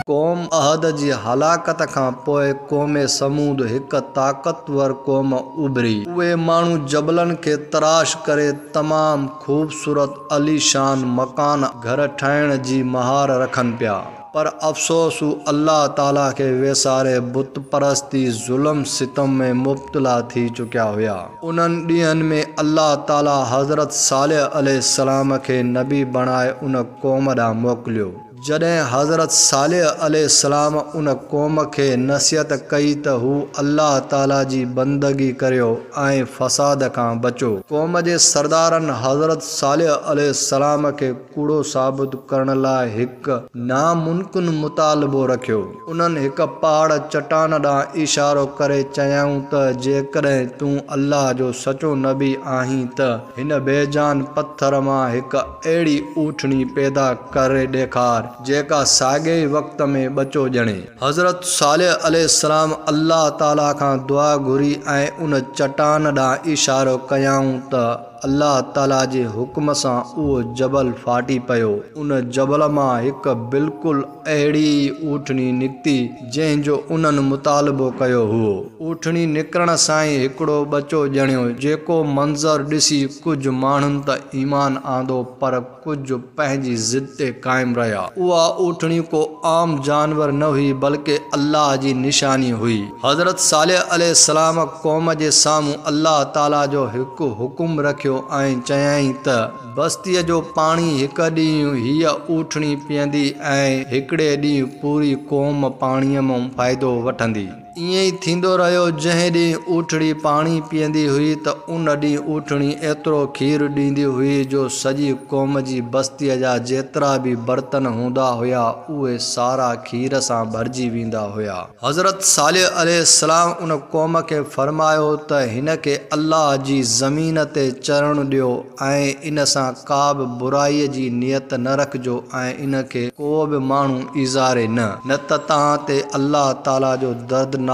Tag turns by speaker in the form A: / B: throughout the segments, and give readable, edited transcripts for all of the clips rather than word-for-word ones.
A: क़ौम अहद जी हलाकत खां पोइ क़ौम समूद हिक ताक़तवर क़ौम उभरी। उहे माण्हू जबलनि खे तराश करे तमामु ख़ूबसूरत अलीशान मकान घर ठाहिण जी महार रखनि पिया, पर अफ़सोस अल्लाह ताला खे वेसारे बुत परस्ती ज़ुल्म सितम में मुब्तला थी चुकिया हुआ। उन्हनि ॾींहनि में अल्लाह ताला हज़रत सालेह अलैहिस्सलाम खे नबी बणाए उन क़ौम ॾांहुं मोकिलियो। जॾहिं हज़रत सालेह अलैहिस्सलाम उन क़ौम खे नसीहत कई त हू अल्लाह ताला जी बंदगी करियो ऐं फ़साद खां बचो। क़ौम जे सरदारनि हज़रत सालेह अलैहिस्सलाम खे कूड़ो साबित करण लाइ हिकु नामुमकिन मुतालबो रखियो। उन्हनि हिक पहाड़ चट्टान ॾांहुं इशारो करे चयाऊं त जेकॾहिं तूं अल्लाह जो सचो नबी आहीं त हिन बेजान पत्थर मां हिकु अहिड़ी ऊठणी पैदा करे ॾेखार जेका साॻे वक़्त में बचो ॼणे। हज़रत सालेह अलैहिस्सलाम अल्लाह ताला खां दुआ घुरी ऐं उन चट्टान ॾांहुं इशारो कयाऊं त अल्लाह ताला जे हुक्म सां उहो जबल फाटी पियो। उन जबल मां हिकु बिल्कुलु अहिड़ी ऊठणी निकिती जंहिंजो उन्हनि मुतालबो कयो हुओ। ऊठणी निकिरण सां ई हिकिड़ो बचो ॼणियो, जेको मंज़र ॾिसी कुझु माण्हुनि त ईमान आंदो पर कुझु पंहिंजी ज़िद ते क़ाइमु रहिया। उहा ऊठणी को आम जानवर न हुई बल्कि अल्लाह जी निशानी हुई। हज़रत सालेह अलैहिस्सलाम क़ौम जे साम्हूं अल्लाह ताला जो हिकु हुकुम रखियो ऐं चयाईं त बस्तीअ जो पाणी हिकु ॾींहुं हीअ ऊठणी पीअंदी ऐं हिकिड़े ॾींहुं पूरी क़ौम पाणीअ मां फ़ाइदो वठंदी। ईअं ई थींदो रहियो। जंहिं ॾींहुं ऊठड़ी पाणी पीअंदी हुई त उन ॾींहुं ऊठणी एतिरो खीरु ॾींदी हुई जो सॼी क़ौम जी बस्तीअ जा जेतिरा बि बर्तन हूंदा हुआ उहे सारा खीर सां भरिजी वेंदा हुआ। हज़रत सालेह अलैहिस्सलाम उन क़ौम खे फरमायो त हिन खे अल्लाह जी ज़मीन ते चरणु ॾियो ऐं इन सां का बि बुराईअ जी नियत न रखिजो ऐं इन खे को बि माण्हू इज़ारे न त तव्हां ते अल्लाह ताला जो दर्दनाक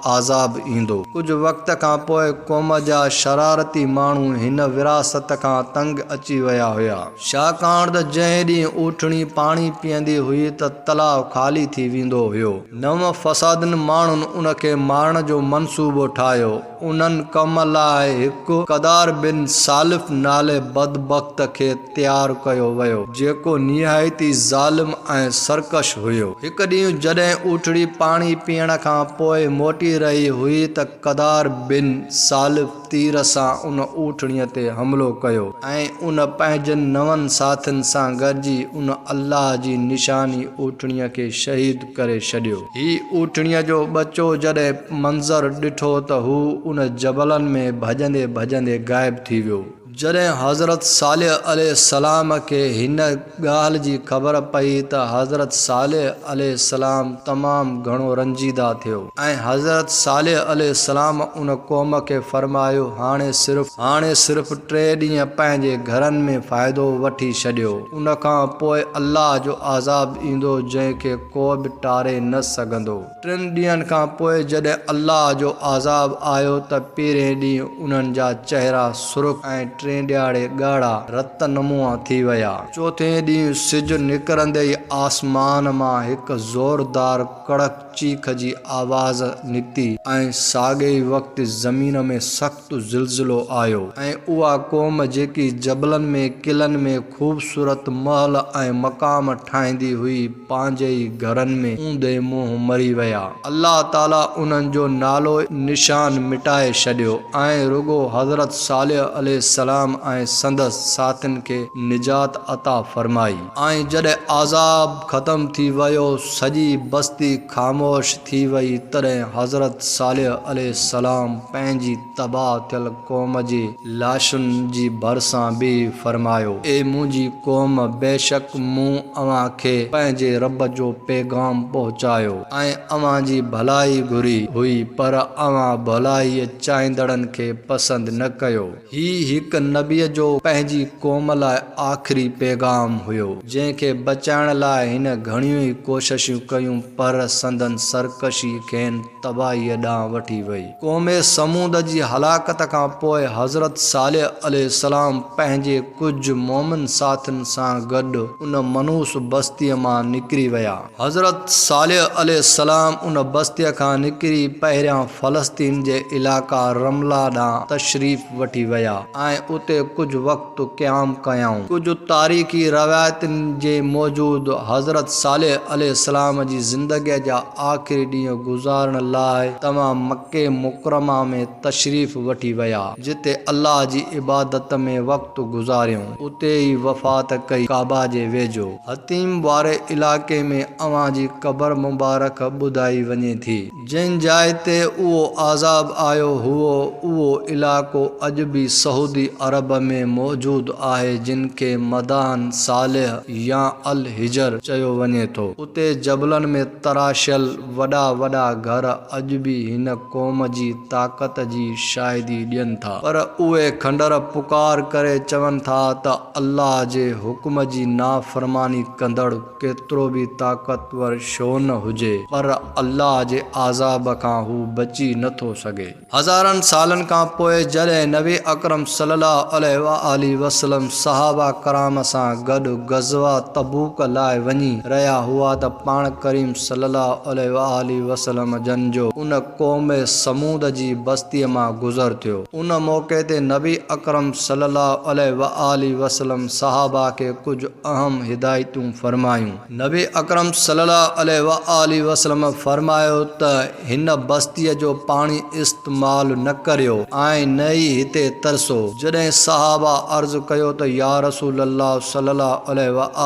A: आज़ाब ईंदो। कुझु वक़्त खां पोइ क़ौम जा शरारती माण्हू हिन विरासत खां तंग अची विया हुआ, छाकाणि त जंहिं ॾींहुं ऊठणी पाणी पीअंदी हुई त तलाउ ख़ाली थी वेंदो हुयो। नव फ़सादनि माण्हुनि उन खे मारण जो मंसूबो ठाहियो। उन्हनि कम लाइ हिकु क़दार बिन सालिफ नाले बदबख़्त खे तयारु कयो वियो, जेको निहायती ज़ालिम ऐं सरकश हुयो। हिकु ॾींहुं जॾहिं ऊठड़ी पाणी पीअण खां पोइ मोटी रही हुई त क़दार बिन सालिफ तीर सां उन ऊठणीअ ते हमिलो कयो ऐं उन पंहिंजनि नवनि साथियुनि सां गॾिजी उन अल्लाह जी निशानी ऊठणीअ खे शहीद करे छॾियो। ही ऊठणीअ जो बचो जॾहिं मंज़र ॾिठो त हू उन जबलनि में भॼंदे भॼंदे ग़ाइब थी वियो। जॾहिं हज़रत सालेह अलैहिस्सलाम खे हिन ॻाल्हि जी ख़बर पई त हज़रत सालेह अलैहिस्सलाम तमामु घणो रंजीदा थियो ऐं हज़रत सालेह अलैहिस्सलाम उन क़ौम खे फरमायो हाणे सिर्फ़ 3 ॾींहं पंहिंजे घरनि में फ़ाइदो वठी छॾियो, उन खां पोइ अल्लाह जो अज़ाब ईंदो जंहिंखे को बि टारे न सघंदो। 3 ॾींहंनि खां पोइ जॾहिं अल्लाह जो अज़ाब आयो त पहिरें ॾींहुं उन्हनि जा चेहरा सुर्ख़ ऐं टे ॾियारे ॻाढ़ा रत नमुआ थी विया। चौथे ॾींहुं सिज निकिरंदे ई आसमान मां हिकु ज़ोरदार कड़क चीख जी आवाज़ निकिती ऐं साॻे ई वक़्तु ज़मीन में सख़्तु ज़िलज़िलो आयो ऐं उहा क़ौम जेकी जबलनि में क़िलनि में ख़ूबसूरत महल ऐं मक़ाम ठाहींदी हुई पंहिंजे ई घरनि में ऊंदे मुंहुं मरी विया। अल्लाह ताला उन्हनि जो नालो निशान मिटाए छॾियो ऐं रुगो हज़रत सालेह अलैहिस्सलाम ऐं संदसि साथियुनि खे निजात अता फरमाई। ऐं जॾहिं आज़ाब ख़त्म थी वियो, सॼी बस्ती ख़ामोश थी वई, तॾहिं हज़रत सालेह अलैहिस्सलाम पंहिंजी तबाह थियल क़ौम जी लाशुनि जी भरिसां बि फरमायो, ए मुंहिंजी क़ौम, बेशक मूं अव्हां खे पंहिंजे रब जो पैगाम पहुचायो ऐं अव्हां जी भलाई घुरी हुई, पर अव्हां भलाई चाहींदड़नि खे पसंदि न कयो। ही हिकु नबीअ जो पंहिंजी क़ौम लाइ आख़िरी पैगाम हुयो, जंहिंखे बचाइण लाइ हिन घणियूं ई कोशिशूं कयूं, पर संदन संदन सरकशी खेनि तबाहीअ ॾांहुं वठी वई। क़ौमे समूद जी हलाकत खां पोइ हज़रत सालेह अलैहिस्सलाम पंहिंजे कुझु मोमिन साथियुनि सां गॾु उन मनूस बस्तीअ मां निकिरी विया। हज़रत सालेह अलैहिस्सलाम उन बस्तीअ खां निकिरी पहिरियां फ़लस्तीन जे इलाइक़ा रमला ॾांहुं तशरीफ़ वठी विया ऐं उते कुझु वक़्तु क़याम कयाऊं। कुझु तारीख़ी रवायतुनि जे मौजूदु हज़रत सालेह अलैहिस्सलाम जी ज़िंदगीअ जा आख़िरी ॾींहं गुज़ारण लाइ तव्हां मके मुकरमा में तशरीफ़ वठी विया, जिते अल्लाह जी इबादत में वक़्तु गुज़ारियो। उते ई वफ़ात कई, काबा जे वेझो हतीम वारे इलाइक़े में अव्हां जी क़बर मुबारक ॿुधाई वञे थी। जिन जाइ ते उहो आज़ाब आयो हुओ उहो इलाइक़ो अॼु बि सऊदी अरब में मौजूदु आहे, जिन खे मदान सालेह या अल हिजर चयो वञे थो। उते जबलनि में तराशियल वॾा वॾा घर अॼु बि हिन क़ौम जी ताक़त जी शाहिदी ॾियनि था, पर उहे खंडर पुकार करे चवनि था त अल्लाह जे हुक्म जी नाफ़रमानी कंदड़ केतिरो बि ताक़तवर छो न हुजे, पर अल्लाह जे आज़ाब खां हू बची नथो सघे। हज़ारनि सालनि खां पोइ जॾहिं नबी अकरम सल्लल्लाहु अलैहि वसल्लम सहाबा कराम सां गॾु ग़ज़वा तबूक लाइ वञी रहिया हुआ त पाण करीम सल्लल्लाहु अलैहि वसल्लम जन जो उन क़ौमे समूद जी बस्तीअ मां गुज़र थियो। उन मौक़े ते नबी अकरम सल्लल्लाहु अलैहि वसल्लम सहाबा खे कुझु अहम हिदायतूं फरमायूं। नबी अकरम सल्लल्लाहु अलैहि वसल्लम फरमायो त हिन बस्तीअ जो पाणी इस्तेमालु न करियो ऐं न ई हिते तरसो। जॾहिं सहाबा अर्ज़ु कयो त या रसूल अल्लाह सल्लल्लाहु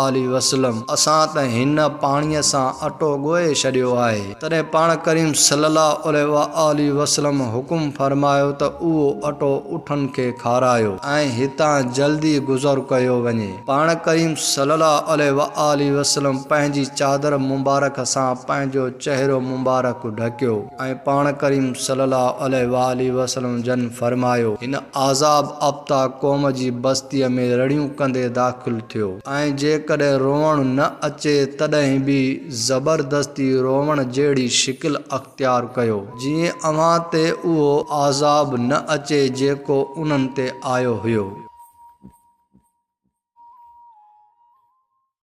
A: अलैहि वसल्लम, असां त हिन पाणीअ सां अटो ॻोहे छॾियो आहे, तॾहिं पाण करीम सल्लल्लाहु अलैहि वसल्लम हुकुम फरमायो त उहो अटो उठनि खे खारायो ऐं हितां जल्दी गुज़र कयो वञे। पाण करीम सल्लल्लाहु अलैहि वसल्लम पंहिंजी चादर मुबारक सां पंहिंजो चहिरो मुबारक ढकियो ऐं पाण करीम सल्लल्लाहु अलैहि वसल्लम जन फरमायो, हिन आज़ाब अफ्ता क़ौम जी बस्तीअ में रड़ियूं कंदे दाख़िल थियो ऐं जेकॾहिं रोवण न अचे तॾहिं बि ज़बरदस्ती रोवण जहिड़ी शिकिल अख्तियार कयो, जीअं अव्हां ते उहो आज़ाब न अचे जेको उन्हनि ते आयो हुयो।